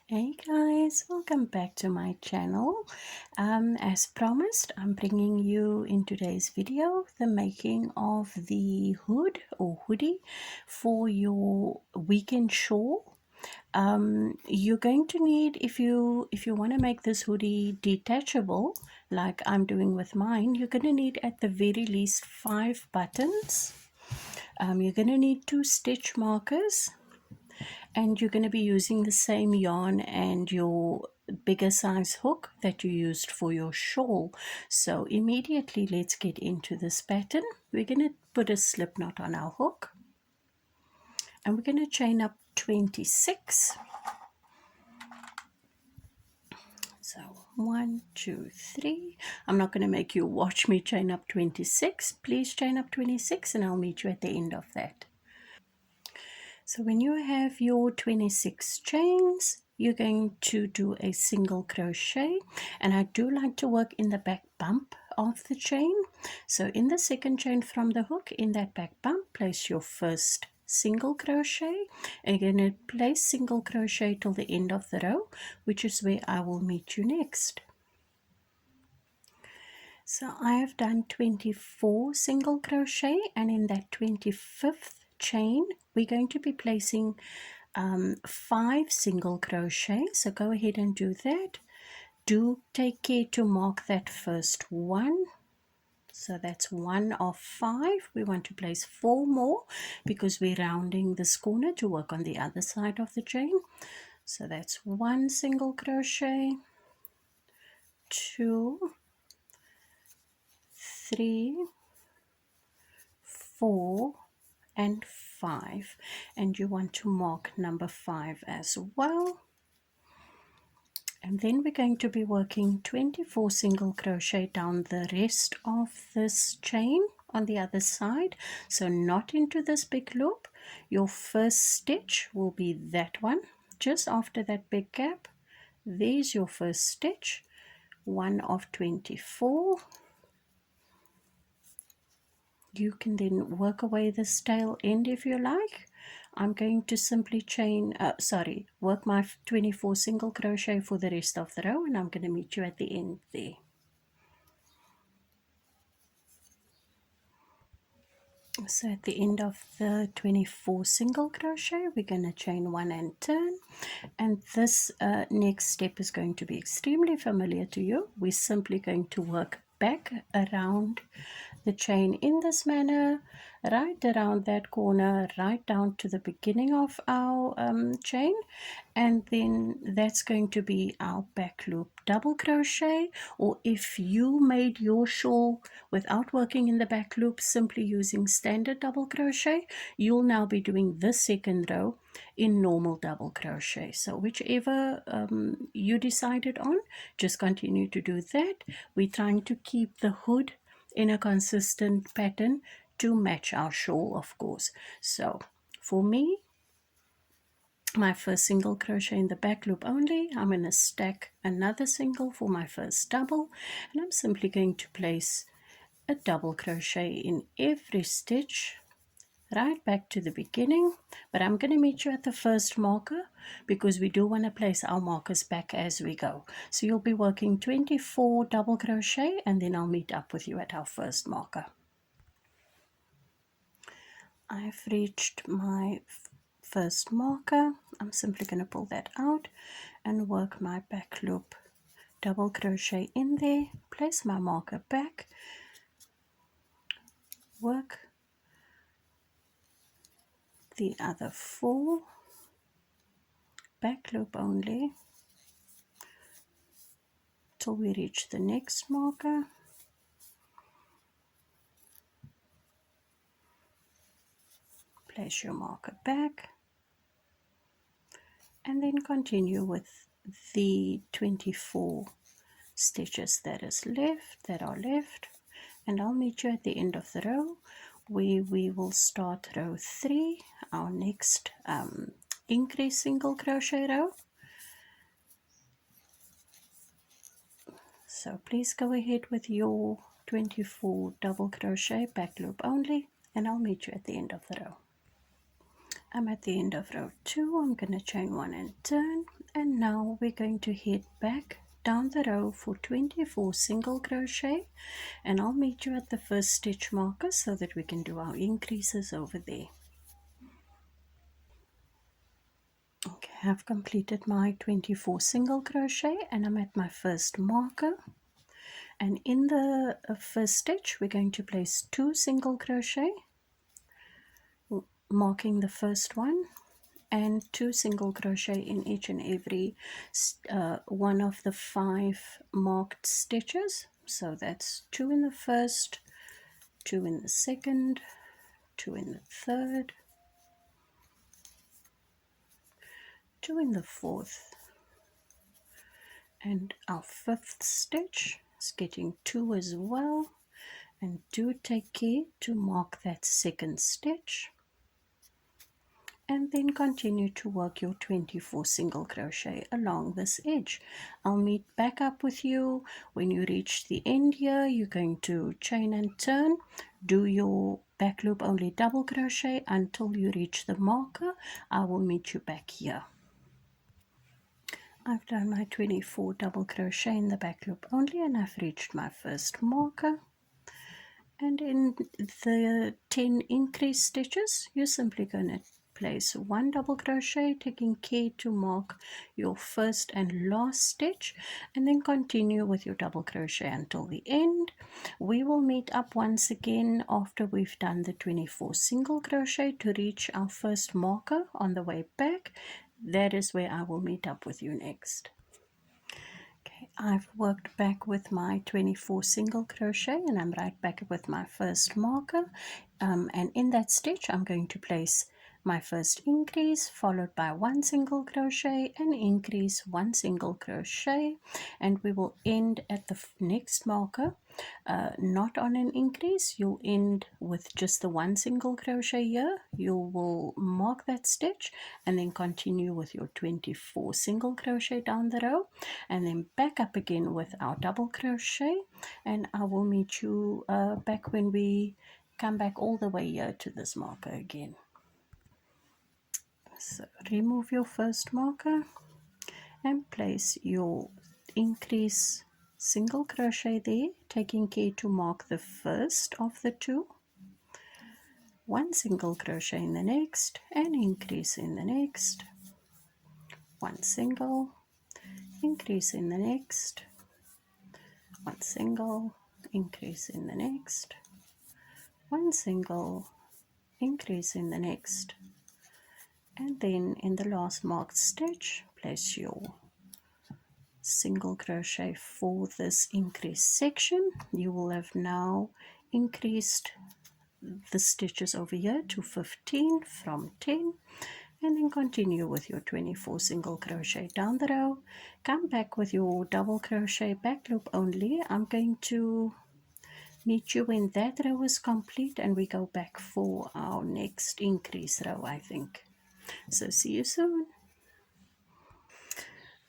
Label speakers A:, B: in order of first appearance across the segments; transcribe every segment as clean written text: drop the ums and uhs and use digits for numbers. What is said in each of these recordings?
A: Hey guys, welcome back to my channel. As promised, I'm bringing you in today's video the making of the hood or hoodie for your weekend shawl. You're going to need, if you want to make this hoodie detachable like I'm doing with mine, you're going to need at the very least 5 buttons. You're going to need 2 stitch markers, and you're going to be using the same yarn and your bigger size hook that you used for your shawl. So immediately let's get into this pattern. We're going to put a slip knot on our hook, and we're going to chain up 26. So 1, 2, 3. I'm not going to make you watch me chain up 26. Please chain up 26 and I'll meet you at the end of that. So when you have your 26 chains, you're going to do a single crochet, and I do like to work in the back bump of the chain. So in the second chain from the hook, in that back bump, place your first single crochet, and you're going to place single crochet till the end of the row, which is where I will meet you next. So I have done 24 single crochet, and in that 25th chain we're going to be placing 5 single crochet. So go ahead and do that. Do take care to mark that first one. So that's 1 of 5. We want to place 4 more because we're rounding this corner to work on the other side of the chain. So that's 1 single crochet, 2, 3, 4 and 5, and you want to mark number 5 as well. And then we're going to be working 24 single crochet down the rest of this chain on the other side, so not into this big loop. Your first stitch will be that one just after that big gap. There's your first stitch, 1 of 24. You can then work away this tail end if you like. I'm going to simply work my 24 single crochet for the rest of the row, and I'm going to meet you at the end there. So at the end of the 24 single crochet, we're going to chain 1 and turn, and this next step is going to be extremely familiar to you. We're simply going to work back around the chain in this manner, right around that corner, right down to the beginning of our chain, and then that's going to be our back loop double crochet. Or if you made your shawl without working in the back loop, simply using standard double crochet, you'll now be doing the second row in normal double crochet. So whichever you decided on, just continue to do that. We're trying to keep the hood in a consistent pattern to match our shawl, of course. So for me, my first single crochet in the back loop only, I'm going to stack another single for my first double, and I'm simply going to place a double crochet in every stitch right back to the beginning. But I'm going to meet you at the first marker because we do want to place our markers back as we go. So you'll be working 24 double crochet, and then I'll meet up with you at our first marker. I've reached my first marker. I'm simply going to pull that out and work my back loop double crochet in there, place my marker back, work the other 4, back loop only till we reach the next marker, place your marker back, and then continue with the 24 stitches that are left, and I'll meet you at the end of the row where we will start row 3, our next increase single crochet row. So please go ahead with your 24 double crochet back loop only, and I'll meet you at the end of the row. I'm at the end of row 2. I'm going to chain 1 and turn, And now we're going to head back down the row for 24 single crochet, and I'll meet you at the first stitch marker so that we can do our increases over there. Okay, I've completed my 24 single crochet and I'm at my first marker, and in the first stitch we're going to place 2 single crochet, marking the first one, and 2 single crochet in each and every one of the 5 marked stitches. So that's 2 in the first, 2 in the second, 2 in the third, 2 in the fourth, and our 5th stitch is getting 2 as well. And do take care to mark that second stitch, and then continue to work your 24 single crochet along this edge. I'll meet back up with you when you reach the end here. You're going to chain and turn, do your back loop only double crochet until you reach the marker. I will meet you back here. I've done my 24 double crochet in the back loop only, and I've reached my first marker. And in the 10 increase stitches, you're simply going to place 1 double crochet, taking care to mark your first and last stitch, and then continue with your double crochet until the end. We will meet up once again after we've done the 24 single crochet to reach our first marker on the way back. That is where I will meet up with you next. Okay, I've worked back with my 24 single crochet and I'm right back with my first marker, and in that stitch I'm going to place my first increase followed by 1 single crochet and increase 1 single crochet, and we will end at the next marker not on an increase. You'll end with just the 1 single crochet here. You will mark that stitch and then continue with your 24 single crochet down the row, and then back up again with our double crochet, and I will meet you back when we come back all the way here to this marker again. So remove your first marker and place your increase single crochet there, taking care to mark the first of the 2, 1 single crochet in the next, and increase in the next, 1 single, increase in the next, 1 single, increase in the next, 1 single, increase in the next, and then in the last marked stitch place your single crochet for this increase section. You will have now increased the stitches over here to 15 from 10, and then continue with your 24 single crochet down the row. Come back with your double crochet back loop only. I'm going to meet you when that row is complete and we go back for our next increase row, I think. So see you soon.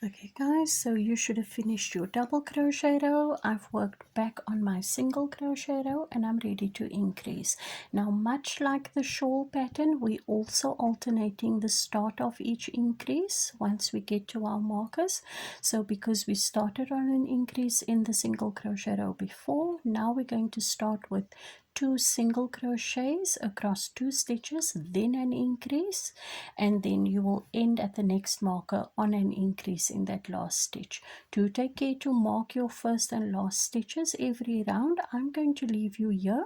A: Okay guys, so you should have finished your double crochet row. I've worked back on my single crochet row and I'm ready to increase. Now, much like the shawl pattern, we also alternating the start of each increase once we get to our markers. So because we started on an increase in the single crochet row before, now we're going to start with 2 single crochets across 2 stitches, then an increase, and then you will end at the next marker on an increase in that last stitch. Do take care to mark your first and last stitches every round. I'm going to leave you here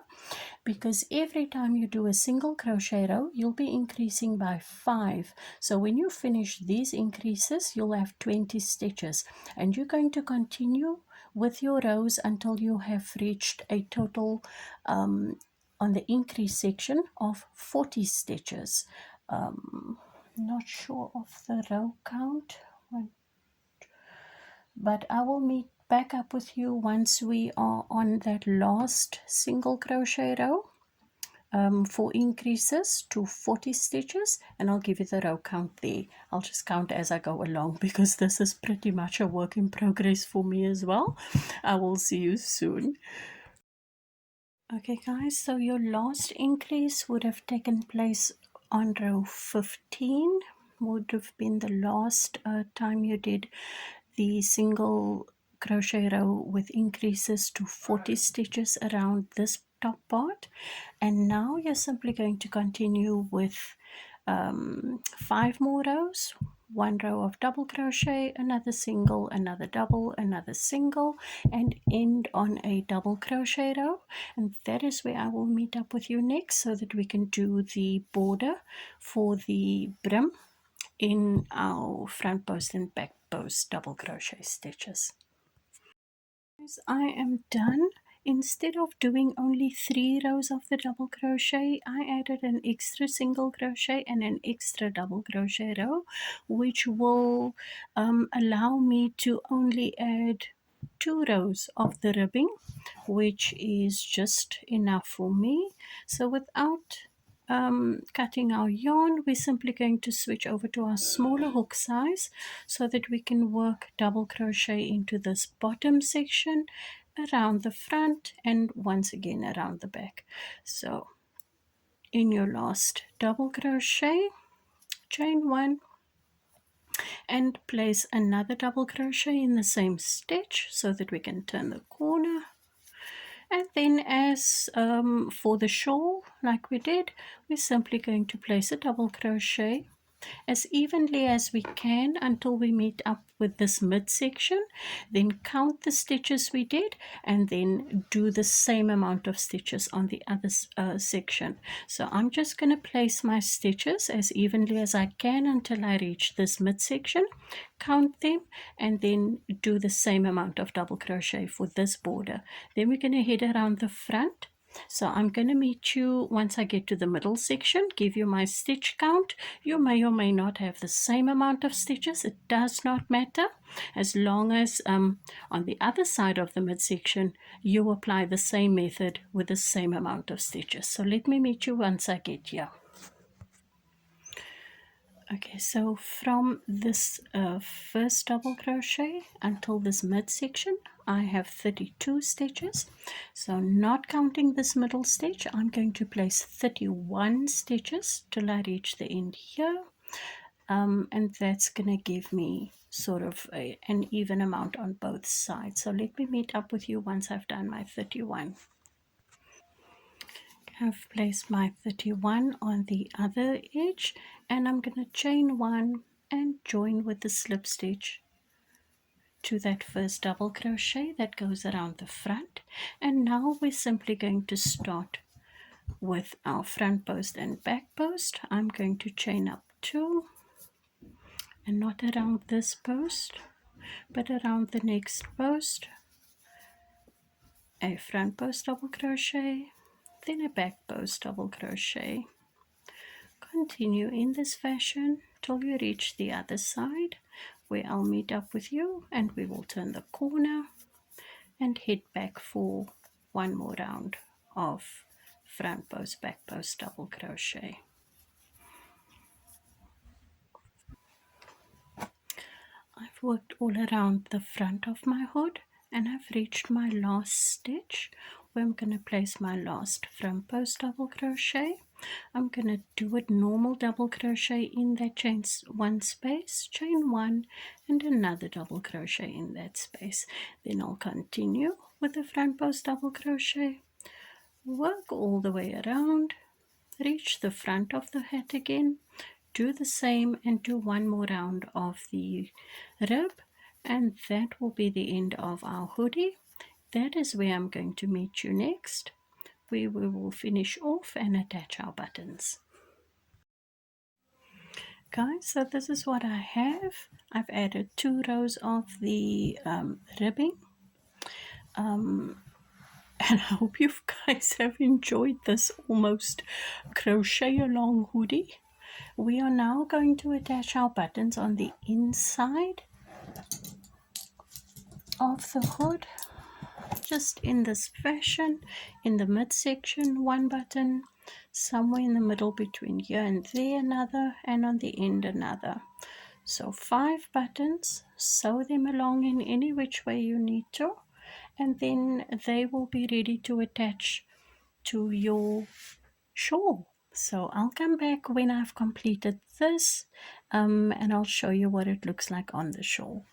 A: because every time you do a single crochet row you'll be increasing by 5. So when you finish these increases you'll have 20 stitches, and you're going to continue with your rows until you have reached a total on the increase section of 40 stitches. Not sure of the row count, but I will meet back up with you once we are on that last single crochet row for increases to 40 stitches, and I'll give you the row count there. I'll just count as I go along because this is pretty much a work in progress for me as well. I will see you soon. Okay guys, so your last increase would have taken place on row 15. would have been the last time you did the single crochet row with increases to 40 stitches around this top part. And now you're simply going to continue with 5 more rows, one row of double crochet, another single, another double, another single, and end on a double crochet row. And that is where I will meet up with you next, so that we can do the border for the brim in our front post and back post double crochet stitches. As I am done, instead of doing only 3 rows of the double crochet, I added an extra single crochet and an extra double crochet row, which will allow me to only add 2 rows of the ribbing, which is just enough for me. So without cutting our yarn, we're simply going to switch over to our smaller hook size, so that we can work double crochet into this bottom section, around the front, and once again around the back. So in your last double crochet, chain 1 and place another double crochet in the same stitch, so that we can turn the corner. And then, as for the shawl, like we did, we're simply going to place a double crochet as evenly as we can until we meet up with this midsection. Then count the stitches we did, and then do the same amount of stitches on the other section. So I'm just going to place my stitches as evenly as I can until I reach this midsection, count them, and then do the same amount of double crochet for this border. Then we're going to head around the front. So I'm going to meet you once I get to the middle section, give you my stitch count. You may or may not have the same amount of stitches. It does not matter, as long as on the other side of the midsection you apply the same method with the same amount of stitches. So let me meet you once I get here. Okay, so from this first double crochet until this midsection, I have 32 stitches. So not counting this middle stitch, I'm going to place 31 stitches till I reach the end here. And that's going to give me sort of an even amount on both sides. So let me meet up with you once I've done my 31. I've placed my 31 on the other edge, and I'm going to chain 1 and join with the slip stitch to that first double crochet that goes around the front. And now we're simply going to start with our front post and back post. I'm going to chain up 2, and not around this post but around the next post, a front post double crochet, then a back post double crochet. Continue in this fashion till you reach the other side, where I'll meet up with you, and we will turn the corner and head back for one more round of front post back post double crochet. I've worked all around the front of my hood, and I've reached my last stitch, where I'm going to place my last front post double crochet. I'm going to do it normal double crochet in that chain 1 space, chain 1, and another double crochet in that space. Then I'll continue with the front post double crochet, work all the way around, reach the front of the hat again, do the same, and do one more round of the rib, and that will be the end of our hoodie. That is where I'm going to meet you next, where we will finish off and attach our buttons. Guys, so this is what I have. I've added 2 rows of the ribbing, and I hope you guys have enjoyed this almost crochet along hoodie. We are now going to attach our buttons on the inside of the hood, just in this fashion. In the midsection 1 button, somewhere in the middle between here and there another, and on the end another. So 5 buttons, sew them along in any which way you need to, and then they will be ready to attach to your shawl. So I'll come back when I've completed this, and I'll show you what it looks like on the shawl.